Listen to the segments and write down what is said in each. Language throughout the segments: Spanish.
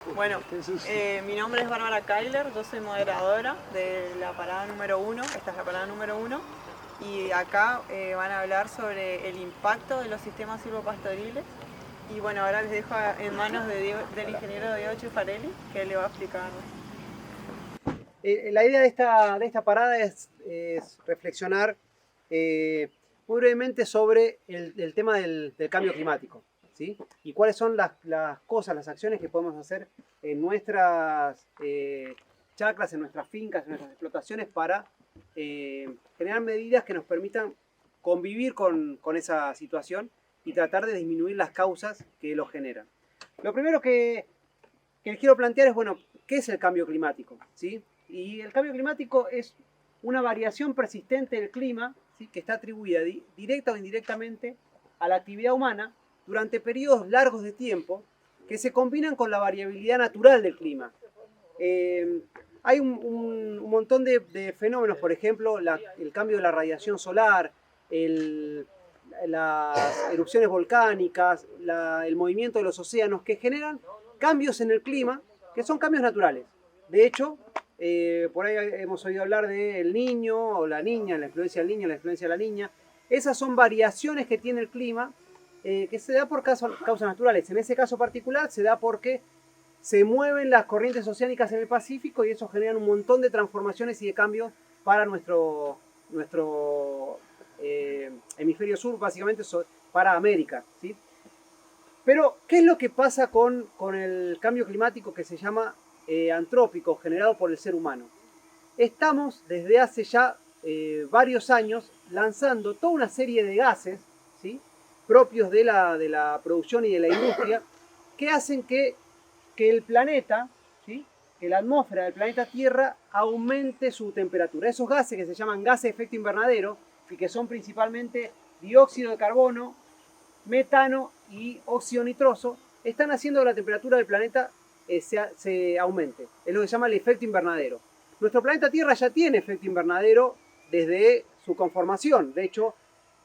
Bueno, mi nombre es Bárbara Keiler, yo soy moderadora de la parada número 1, esta es la parada número 1, y acá van a hablar sobre el impacto de los sistemas silvopastoriles. Y bueno, ahora les dejo en manos del ingeniero Diego Cifarelli, que le va a explicar. La idea de esta parada es reflexionar muy brevemente sobre el tema del cambio climático, ¿sí? Y cuáles son las cosas, las acciones que podemos hacer en nuestras chacras, en nuestras fincas, en nuestras explotaciones para generar medidas que nos permitan convivir con esa situación y tratar de disminuir las causas que lo generan. Lo primero que les quiero plantear es, bueno, ¿qué es el cambio climático? ¿Sí? Y el cambio climático es una variación persistente del clima, ¿sí?, que está atribuida directa o indirectamente a la actividad humana durante periodos largos de tiempo que se combinan con la variabilidad natural del clima. Hay un montón de fenómenos, por ejemplo, el cambio de la radiación solar, las erupciones volcánicas, el movimiento de los océanos, que generan cambios en el clima que son cambios naturales. De hecho, por ahí hemos oído hablar del niño o la niña, la influencia del niño, la influencia de la niña. Esas son variaciones que tiene el clima que se da por causas naturales. En ese caso particular se da porque se mueven las corrientes oceánicas en el Pacífico y eso genera un montón de transformaciones y de cambios para nuestro hemisferio sur, básicamente para América, ¿sí? Pero, ¿qué es lo que pasa con el cambio climático que se llama antrópico, generado por el ser humano? Estamos desde hace ya varios años lanzando toda una serie de gases, ¿sí?, propios de la producción y de la industria, que hacen que el planeta, ¿sí?, que la atmósfera del planeta Tierra aumente su temperatura. Esos gases que se llaman gases de efecto invernadero y que son principalmente dióxido de carbono, metano y óxido nitroso, están haciendo que la temperatura del planeta se aumente. Es lo que se llama el efecto invernadero. Nuestro planeta Tierra ya tiene efecto invernadero desde su conformación. De hecho,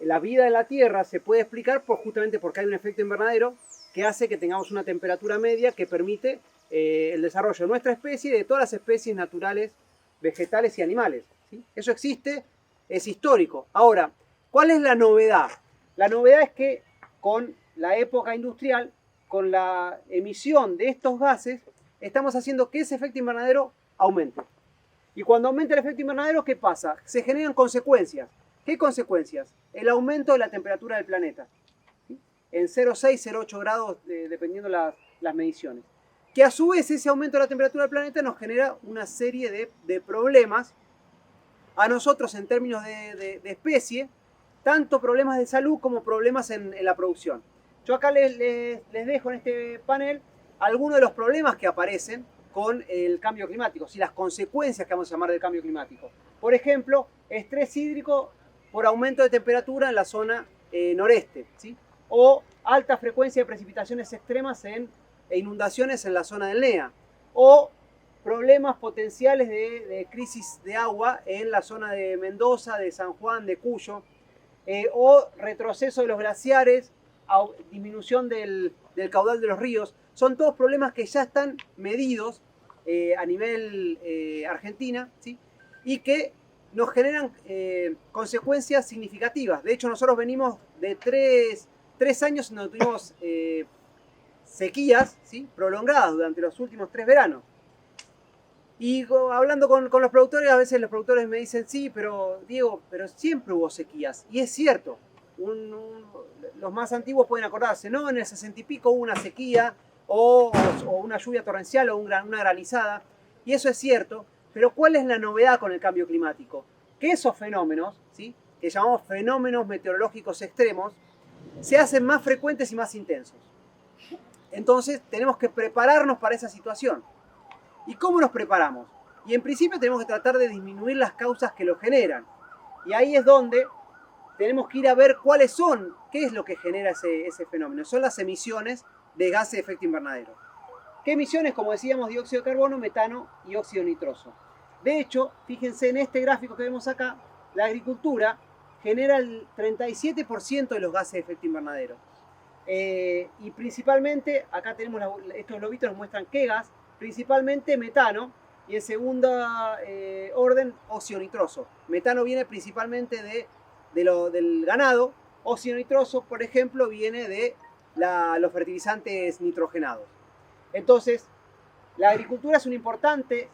la vida en la Tierra se puede explicar justamente porque hay un efecto invernadero que hace que tengamos una temperatura media que permite el desarrollo de nuestra especie y de todas las especies naturales, vegetales y animales, ¿sí? Eso existe, es histórico. Ahora, ¿cuál es la novedad? La novedad es que con la época industrial, con la emisión de estos gases, estamos haciendo que ese efecto invernadero aumente. Y cuando aumenta el efecto invernadero, ¿qué pasa? Se generan consecuencias. ¿Qué consecuencias? El aumento de la temperatura del planeta, ¿sí?, en 0,6, 0,8 grados, dependiendo las mediciones. Que a su vez ese aumento de la temperatura del planeta nos genera una serie de problemas a nosotros en términos de especie, tanto problemas de salud como problemas en la producción. Yo acá les dejo en este panel algunos de los problemas que aparecen con el cambio climático, ¿sí?, las consecuencias que vamos a llamar del cambio climático. Por ejemplo, estrés hídrico por aumento de temperatura en la zona noreste, ¿sí?, o alta frecuencia de precipitaciones extremas e inundaciones en la zona del NEA, o problemas potenciales de crisis de agua en la zona de Mendoza, de San Juan, de Cuyo, o retroceso de los glaciares, disminución del caudal de los ríos. Son todos problemas que ya están medidos a nivel Argentina, ¿sí?, y que nos generan consecuencias significativas. De hecho, nosotros venimos de tres años donde tuvimos sequías, ¿sí?, prolongadas durante los últimos 3 veranos. Y hablando con los productores, a veces los productores me dicen, sí, pero Diego, pero siempre hubo sequías. Y es cierto, los más antiguos pueden acordarse, ¿no? En el 60 y pico hubo una sequía, o una lluvia torrencial, o una granizada. Y eso es cierto, pero ¿cuál es la novedad con el cambio climático? Que esos fenómenos, ¿sí?, que llamamos fenómenos meteorológicos extremos, se hacen más frecuentes y más intensos. Entonces tenemos que prepararnos para esa situación. ¿Y cómo nos preparamos? Y en principio tenemos que tratar de disminuir las causas que lo generan. Y ahí es donde tenemos que ir a ver cuáles son, qué es lo que genera ese fenómeno. Son las emisiones de gases de efecto invernadero. ¿Qué emisiones? Como decíamos, dióxido de carbono, metano y óxido nitroso. De hecho, fíjense en este gráfico que vemos acá, la agricultura genera el 37% de los gases de efecto invernadero. Y principalmente, acá tenemos estos globitos nos muestran qué gas, principalmente metano, y en segunda orden, óxido nitroso. Metano viene principalmente del ganado, óxido nitroso, por ejemplo, viene de los fertilizantes nitrogenados. Entonces, la agricultura es un importante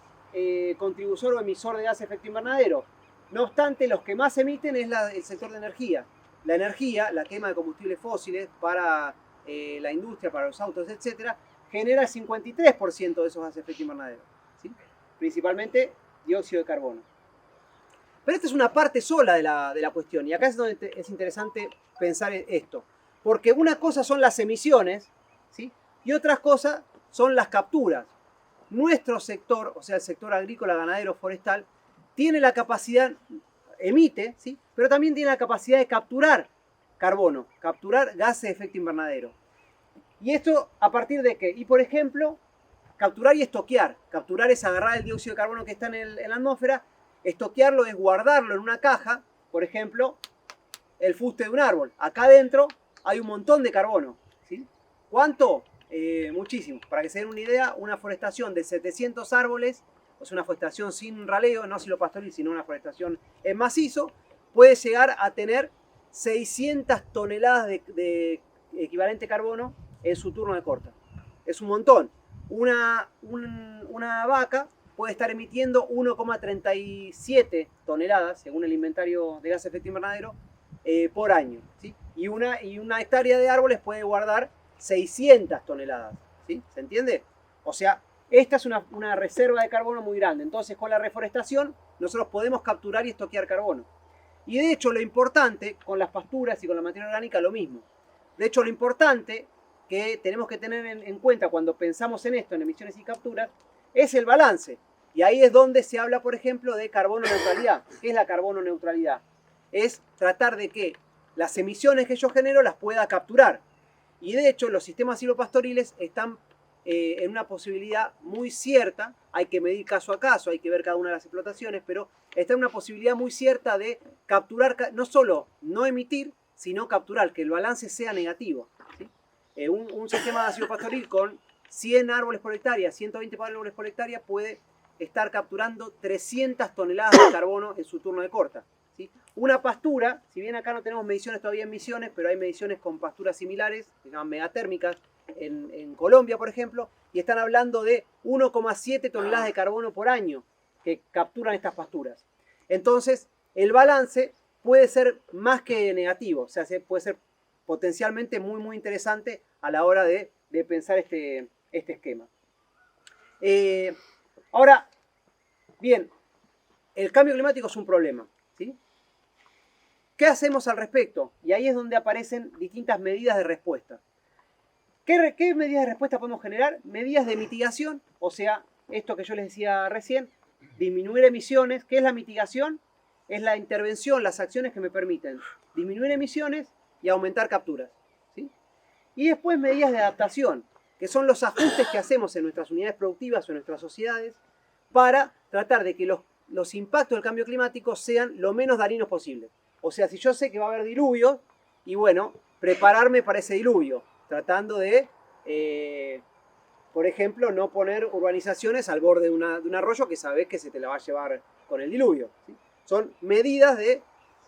contribuidor o emisor de gases de efecto invernadero. No obstante, los que más emiten es el sector de energía. La energía, la quema de combustibles fósiles para la industria, para los autos, etc., genera el 53% de esos gases de efecto invernadero, ¿sí? Principalmente dióxido de carbono. Pero esta es una parte sola de la cuestión, y acá es donde es interesante pensar esto. Porque una cosa son las emisiones, ¿sí? Y otras cosas son las capturas. Nuestro sector, o sea, el sector agrícola, ganadero, forestal, tiene la capacidad, emite, ¿sí? Pero también tiene la capacidad de capturar carbono, capturar gases de efecto invernadero. ¿Y esto a partir de qué? Y por ejemplo, capturar y estoquear. Capturar es agarrar el dióxido de carbono que está en la atmósfera, estoquearlo es guardarlo en una caja, por ejemplo, el fuste de un árbol. Acá adentro hay un montón de carbono, ¿sí? ¿Cuánto? Muchísimo. Para que se den una idea, una forestación de 700 árboles, o sea, una forestación sin raleo, no silvopastoril, sino una forestación en macizo, puede llegar a tener 600 toneladas de equivalente carbono en su turno de corta. Es un montón. Una vaca puede estar emitiendo 1,37 toneladas, según el inventario de gases de efecto invernadero, por año, ¿sí? Y una hectárea de árboles puede guardar 600 toneladas, ¿sí? ¿Se entiende? O sea, esta es una reserva de carbono muy grande. Entonces, con la reforestación, nosotros podemos capturar y estoquear carbono. Y de hecho, lo importante, con las pasturas y con la materia orgánica, lo mismo. De hecho, lo importante que tenemos que tener en cuenta cuando pensamos en esto, en emisiones y capturas, es el balance. Y ahí es donde se habla, por ejemplo, de carbono neutralidad. ¿Qué es la carbono neutralidad? Es tratar de que las emisiones que yo genero las pueda capturar. Y de hecho, los sistemas silvopastoriles están en una posibilidad muy cierta, hay que medir caso a caso, hay que ver cada una de las explotaciones, pero está en una posibilidad muy cierta de capturar, no solo no emitir, sino capturar, que el balance sea negativo, ¿sí? Un sistema silvopastoril con 100 árboles por hectárea, 120 árboles por hectárea puede estar capturando 300 toneladas de carbono en su turno de corta, ¿sí? Una pastura, si bien acá no tenemos mediciones todavía en Misiones, pero hay mediciones con pasturas similares, que se llaman megatérmicas, en Colombia, por ejemplo, y están hablando de 1,7 toneladas de carbono por año que capturan estas pasturas. Entonces, el balance puede ser más que negativo, o sea, puede ser potencialmente muy, muy interesante a la hora de pensar este esquema. Ahora, bien, el cambio climático es un problema, ¿sí? ¿Qué hacemos al respecto? Y ahí es donde aparecen distintas medidas de respuesta. ¿Qué medidas de respuesta podemos generar? Medidas de mitigación, o sea, esto que yo les decía recién, disminuir emisiones. ¿Qué es la mitigación? Es la intervención, las acciones que me permiten disminuir emisiones y aumentar capturas, ¿sí? Y después medidas de adaptación, que son los ajustes que hacemos en nuestras unidades productivas o en nuestras sociedades para tratar de que los impactos del cambio climático sean lo menos dañinos posible. O sea, si yo sé que va a haber diluvios, y bueno, prepararme para ese diluvio, tratando de, por ejemplo, no poner urbanizaciones al borde de un arroyo que sabes que se te la va a llevar con el diluvio, ¿sí? Son medidas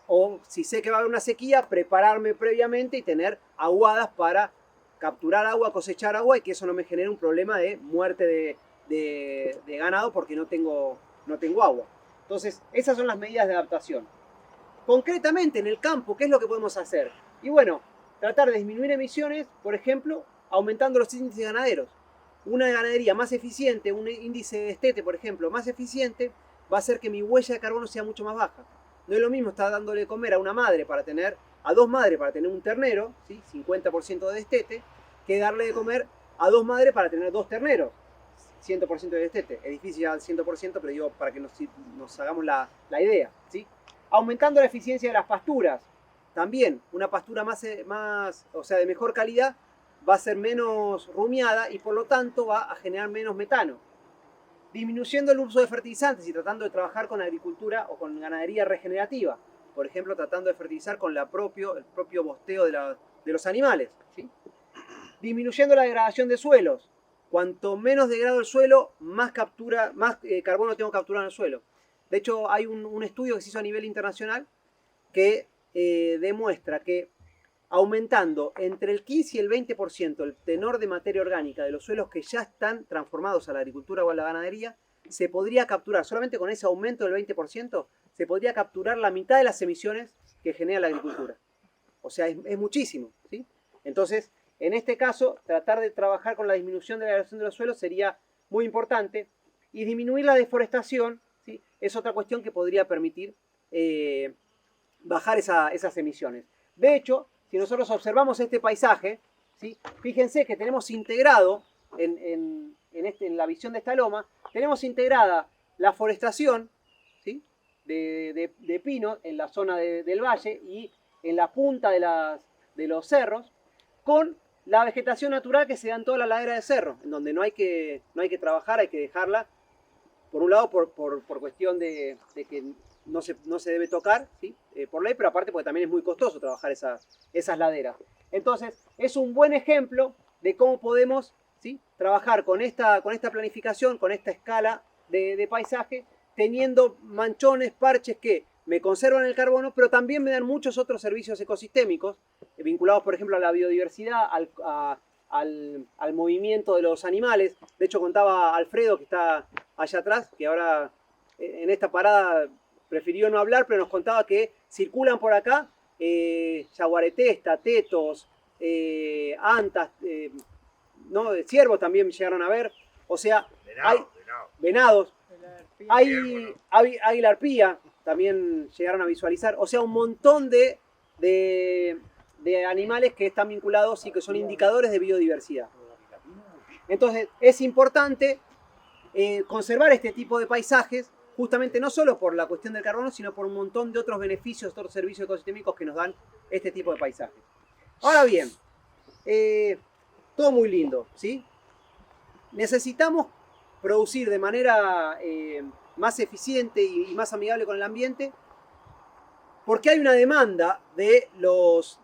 o si sé que va a haber una sequía, prepararme previamente y tener aguadas para capturar agua, cosechar agua y que eso no me genere un problema de muerte de ganado porque no tengo agua. Entonces, esas son las medidas de adaptación. Concretamente, en el campo, ¿qué es lo que podemos hacer? Y bueno, tratar de disminuir emisiones, por ejemplo, aumentando los índices ganaderos. Una ganadería más eficiente, un índice de destete, por ejemplo, más eficiente, va a hacer que mi huella de carbono sea mucho más baja. No es lo mismo estar dándole de comer a una madre a dos madres para tener un ternero, ¿sí? 50% de destete, que darle de comer a dos madres para tener dos terneros, 100% de destete. Es difícil al 100%, pero digo para que nos hagamos la idea, ¿sí? Aumentando la eficiencia de las pasturas. También una pastura o sea, de mejor calidad va a ser menos rumiada y por lo tanto va a generar menos metano. Disminuyendo el uso de fertilizantes y tratando de trabajar con agricultura o con ganadería regenerativa. Por ejemplo, tratando de fertilizar con el propio bosteo de los animales, ¿sí? Disminuyendo la degradación de suelos. Cuanto menos degrado el suelo, más carbono tengo capturado en el suelo. De hecho, hay un estudio que se hizo a nivel internacional que demuestra que aumentando entre el 15 y el 20% el tenor de materia orgánica de los suelos que ya están transformados a la agricultura o a la ganadería, se podría capturar, solamente con ese aumento del 20%, se podría capturar la mitad de las emisiones que genera la agricultura. O sea, es muchísimo, ¿sí? Entonces, en este caso, tratar de trabajar con la disminución de la degradación de los suelos sería muy importante. Y disminuir la deforestación, ¿sí? Es otra cuestión que podría permitir bajar esas emisiones. De hecho, si nosotros observamos este paisaje, ¿sí? Fíjense que tenemos integrado en la visión de esta loma, tenemos integrada la forestación, ¿sí? de pino en la zona del valle y en la punta de los cerros, con la vegetación natural que se da en toda la ladera del cerro, en donde no hay que trabajar, hay que dejarla, por un lado por cuestión de que no se debe tocar, ¿sí? Por ley, pero aparte porque también es muy costoso trabajar esas laderas. Entonces, es un buen ejemplo de cómo podemos, ¿sí? Trabajar con esta planificación, con esta escala de paisaje, teniendo manchones, parches que me conservan el carbono, pero también me dan muchos otros servicios ecosistémicos, vinculados, por ejemplo, a la biodiversidad, al movimiento de los animales. De hecho, contaba Alfredo, que está allá atrás, que ahora en esta parada prefirió no hablar, pero nos contaba que circulan por acá yaguaretés, tatetos, antas, ¿no? Ciervos también llegaron a ver. O sea, hay venados, hay águila arpía, también llegaron a visualizar. O sea, un montón de animales que están vinculados y que son indicadores de biodiversidad. Entonces, es importante conservar este tipo de paisajes, justamente no solo por la cuestión del carbono, sino por un montón de otros beneficios, otros servicios ecosistémicos que nos dan este tipo de paisajes. Ahora bien, todo muy lindo, ¿sí? Necesitamos producir de manera más eficiente y más amigable con el ambiente, porque hay una demanda de los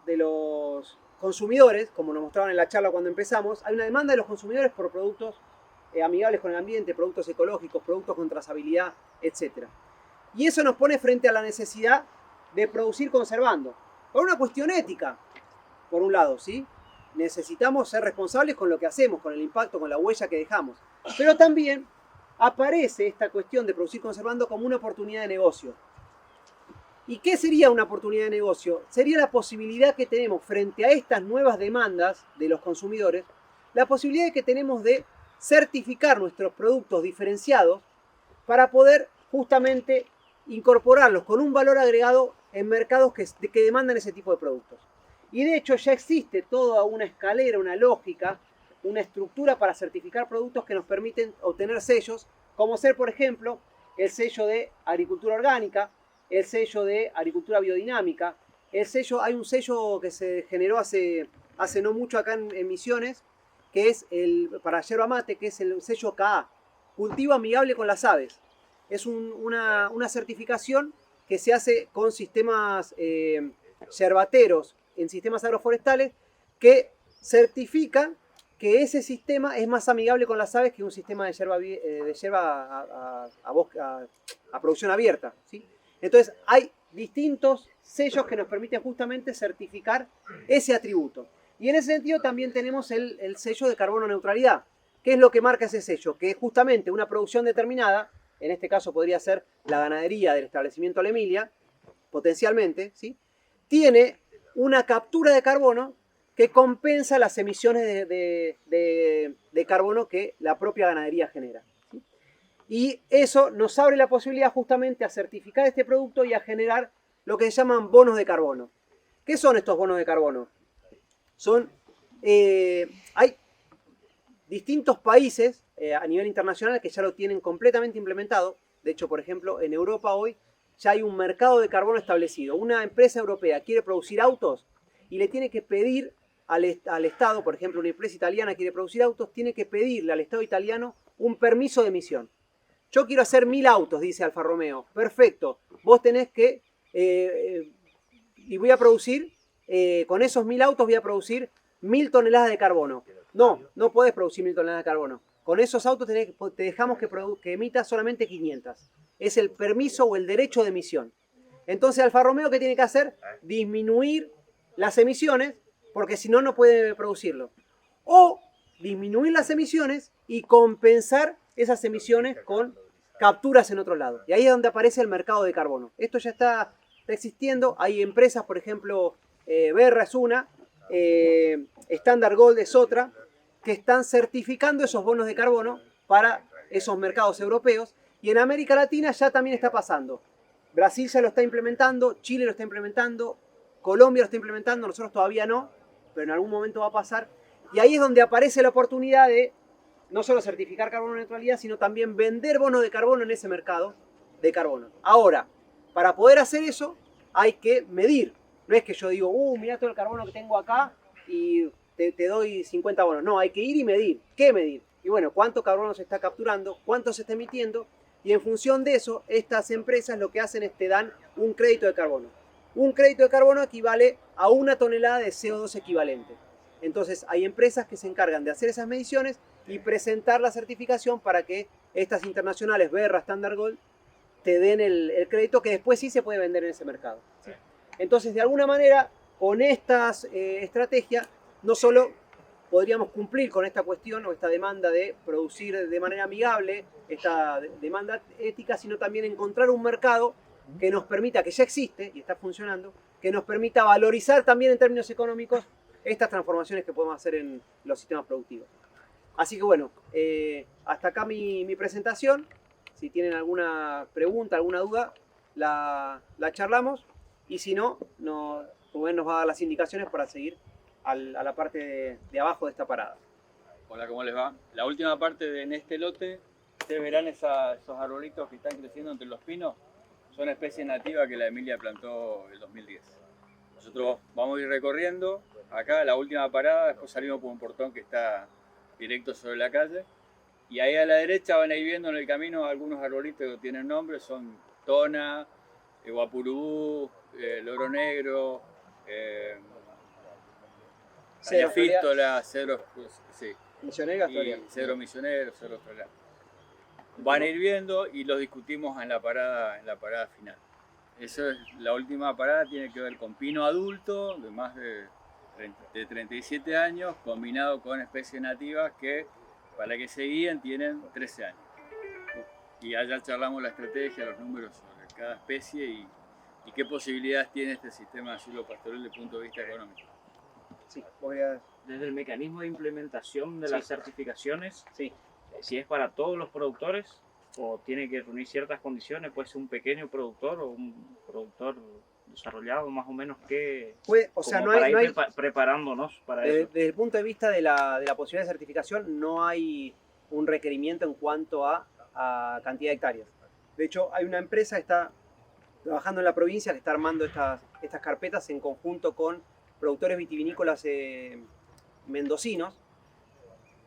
consumidores, como nos mostraban en la charla cuando empezamos, hay una demanda de los consumidores por productos amigables con el ambiente, productos ecológicos, productos con trazabilidad, etc. Y eso nos pone frente a la necesidad de producir conservando. Por una cuestión ética, por un lado, ¿sí? Necesitamos ser responsables con lo que hacemos, con el impacto, con la huella que dejamos. Pero también aparece esta cuestión de producir conservando como una oportunidad de negocio. ¿Y qué sería una oportunidad de negocio? Sería la posibilidad que tenemos frente a estas nuevas demandas de los consumidores, la posibilidad que tenemos de certificar nuestros productos diferenciados para poder justamente incorporarlos con un valor agregado en mercados que demandan ese tipo de productos. Y de hecho ya existe toda una escalera, una lógica, una estructura para certificar productos que nos permiten obtener sellos, como ser, por ejemplo, el sello de agricultura orgánica, el sello de agricultura biodinámica, hay un sello que se generó hace no mucho acá en Misiones, que es para yerba mate, que es el sello KA, cultivo amigable con las aves. Es una certificación que se hace con sistemas yerbateros, en sistemas agroforestales, que certifican que ese sistema es más amigable con las aves que un sistema de yerba a producción abierta, ¿sí? Entonces hay distintos sellos que nos permiten justamente certificar ese atributo. Y en ese sentido también tenemos el sello de carbono neutralidad. ¿Qué es lo que marca ese sello? Que es justamente una producción determinada, en este caso podría ser la ganadería del establecimiento La Emilia, potencialmente, ¿sí? Tiene una captura de carbono que compensa las emisiones de carbono que la propia ganadería genera, ¿sí? Y eso nos abre la posibilidad justamente a certificar este producto y a generar lo que se llaman bonos de carbono. ¿Qué son estos bonos de carbono? Hay distintos países a nivel internacional que ya lo tienen completamente implementado. De hecho, por ejemplo, en Europa hoy ya hay un mercado de carbono establecido. Una empresa europea quiere producir autos y le tiene que pedir al Estado, por ejemplo, una empresa italiana quiere producir autos, tiene que pedirle al Estado italiano un permiso de emisión. Yo quiero hacer 1000 autos, dice Alfa Romeo. Perfecto, vos tenés que, y voy a producir con esos 1000 autos voy a producir 1000 toneladas de carbono. No, no podés producir 1000 toneladas de carbono. Con esos autos te dejamos que emitas solamente 500. Es el permiso o el derecho de emisión. Entonces Alfa Romeo, ¿qué tiene que hacer? Disminuir las emisiones, porque si no, no puede producirlo. O disminuir las emisiones y compensar esas emisiones con capturas en otro lado. Y ahí es donde aparece el mercado de carbono. Esto ya está existiendo. Hay empresas, por ejemplo, Verra es una, Standard Gold es otra, que están certificando esos bonos de carbono para esos mercados europeos. Y en América Latina ya también está pasando. Brasil ya lo está implementando, Chile lo está implementando, Colombia lo está implementando, nosotros todavía no, pero en algún momento va a pasar. Y ahí es donde aparece la oportunidad de no solo certificar carbono neutralidad, sino también vender bonos de carbono en ese mercado de carbono. Ahora, para poder hacer eso, hay que medir. No es que yo digo, mirá todo el carbono que tengo acá y te doy 50 bonos. No, hay que ir y medir. ¿Qué medir? Y bueno, cuánto carbono se está capturando, cuánto se está emitiendo, y en función de eso, estas empresas lo que hacen es te dan un crédito de carbono. Un crédito de carbono equivale a 1 tonelada de CO2 equivalente. Entonces hay empresas que se encargan de hacer esas mediciones y presentar la certificación para que estas internacionales, Verra, Standard Gold, te den el crédito que después sí se puede vender en ese mercado. ¿Sí? Entonces, de alguna manera, con estas estrategias, no solo podríamos cumplir con esta cuestión o esta demanda de producir de manera amigable, esta demanda ética, sino también encontrar un mercado que nos permita, que ya existe y está funcionando, que nos permita valorizar también en términos económicos estas transformaciones que podemos hacer en los sistemas productivos. Así que bueno, hasta acá mi presentación. Si tienen alguna pregunta, alguna duda, la charlamos. Y si no, Rubén nos va a dar las indicaciones para seguir a la parte de abajo de esta parada. Hola, ¿cómo les va? La última parte en este lote, ustedes verán esos arbolitos que están creciendo entre los pinos. Son especies nativas que la Emilia plantó en el 2010. Nosotros vamos a ir recorriendo. Acá la última parada, después salimos por un portón que está directo sobre la calle. Y ahí a la derecha van a ir viendo en el camino algunos arbolitos que tienen nombre. Son tona, guapurubú, loro negro, fístola, cedro, sí, Misionero australiano. cedro misionero, cedro australiano. Van a ir viendo y los discutimos en la parada final. Eso es la última parada, tiene que ver con pino adulto de más de 37 años, combinado con especies nativas que, para que se guíen, tienen 13 años. Y allá charlamos la estrategia, los números sobre cada especie y qué posibilidades tiene este sistema silvopastoril desde el punto de vista económico. Sí, Desde el mecanismo de implementación de Sí. las certificaciones, sí. si es para todos los productores o tiene que reunir ciertas condiciones, puede ser un pequeño productor o un productor desarrollado, más o menos, que O sea, como no para hay, ir preparándonos para eso. desde el punto de vista de la posibilidad de certificación, no hay un requerimiento en cuanto a cantidad de hectáreas. De hecho, hay una empresa que está trabajando en la provincia que está armando estas carpetas en conjunto con productores vitivinícolas mendocinos.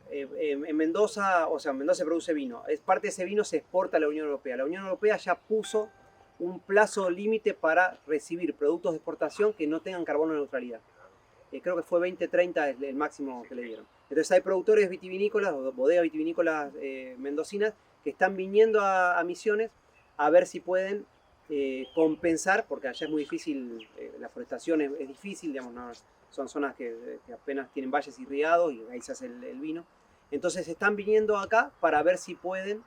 En Mendoza, o sea, en Mendoza se produce vino. Parte de ese vino se exporta a la Unión Europea. La Unión Europea ya puso un plazo límite para recibir productos de exportación que no tengan carbono neutralidad. Creo que fue 2030 el máximo que le dieron. Entonces hay productores vitivinícolas, o bodegas vitivinícolas mendocinas, que están viniendo a Misiones a ver si pueden compensar, porque allá es muy difícil, la forestación es difícil, digamos, no, son zonas que apenas tienen valles irrigados y ahí se hace el vino. Entonces están viniendo acá para ver si pueden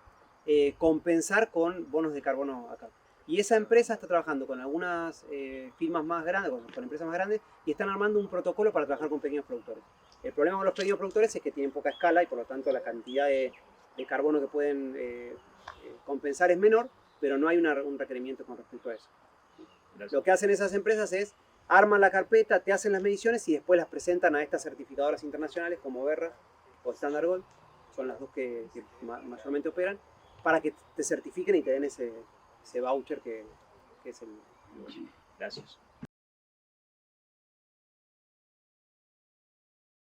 compensar con bonos de carbono acá. Y esa empresa está trabajando con algunas firmas más grandes, con empresas más grandes, y están armando un protocolo para trabajar con pequeños productores. El problema con los pequeños productores es que tienen poca escala y por lo tanto la cantidad de carbono que pueden compensar es menor, pero no hay un requerimiento con respecto a eso. Gracias. Lo que hacen esas empresas es arman la carpeta, te hacen las mediciones y después las presentan a estas certificadoras internacionales como Verra o Standard Gold, son las dos que mayormente operan, para que te certifiquen y te den ese voucher que es el... Gracias.